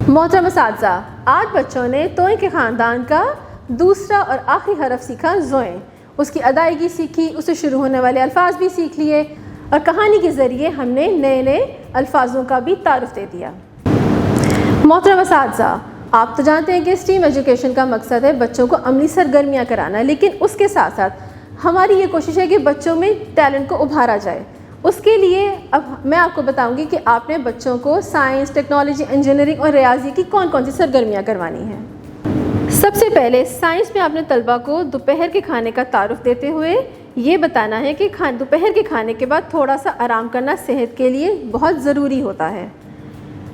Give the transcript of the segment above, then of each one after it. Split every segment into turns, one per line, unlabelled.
محترم اساتذہ، آج بچوں نے توئیں کے خاندان کا دوسرا اور آخری حرف سیکھا زوئیں، اس کی ادائیگی سیکھی، اس سے شروع ہونے والے الفاظ بھی سیکھ لیے اور کہانی کے ذریعے ہم نے نئے نئے الفاظوں کا بھی تعارف دے دیا۔ محترم اساتذہ، آپ تو جانتے ہیں کہ اسٹیم ایجوکیشن کا مقصد ہے بچوں کو عملی سرگرمیاں کرانا، لیکن اس کے ساتھ ساتھ ہماری یہ کوشش ہے کہ بچوں میں ٹیلنٹ کو ابھارا جائے۔ اس کے لیے اب میں آپ کو بتاؤں گی کہ آپ نے بچوں کو سائنس، ٹیکنالوجی، انجینئرنگ اور ریاضی کی کون کون سی سرگرمیاں کروانی ہیں۔ سب سے پہلے سائنس میں آپ نے طلبہ کو دوپہر کے کھانے کا تعارف دیتے ہوئے یہ بتانا ہے کہ دوپہر کے کھانے کے بعد تھوڑا سا آرام کرنا صحت کے لیے بہت ضروری ہوتا ہے۔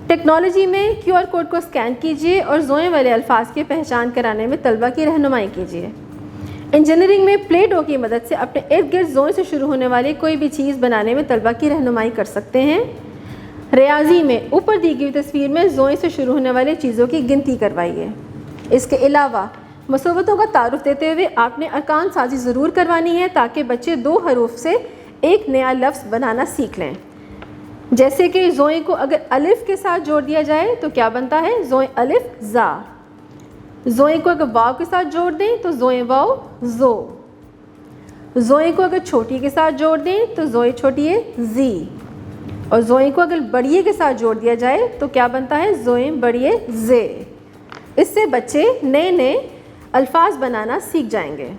ٹیکنالوجی میں QR کوڈ کو اسکین کیجیے اور زوئیں والے الفاظ کی پہچان کرانے میں طلبہ کی رہنمائی کیجیے۔ انجینئرنگ میں پلے ڈو کی مدد سے اپنے ارد گرد زوئیں سے شروع ہونے والی کوئی بھی چیز بنانے میں طلبہ کی رہنمائی کر سکتے ہیں۔ ریاضی میں اوپر دی گئی تصویر میں زوئیں سے شروع ہونے والی چیزوں کی گنتی کروائیے۔ اس کے علاوہ مصوبتوں کا تعارف دیتے ہوئے آپ نے ارکان سازی ضرور کروانی ہے تاکہ بچے 2 حروف سے ایک نیا لفظ بنانا سیکھ لیں۔ جیسے کہ زوئیں کو اگر الف کے ساتھ جوڑ دیا جائے تو کیا بنتا ہے؟ زوئیں الف زا۔ زوئیں کو اگر واو کے ساتھ جوڑ دیں تو زوئیں واو زو۔ زوئیں کو اگر چھوٹی کے ساتھ جوڑ دیں تو زوئیں چھوٹی زی۔ اور زوئیں کو اگر بڑیے کے ساتھ جوڑ دیا جائے تو کیا بنتا ہے؟ زوئیں بڑیے زے۔ اس سے بچے نئے نئے الفاظ بنانا سیکھ جائیں گے۔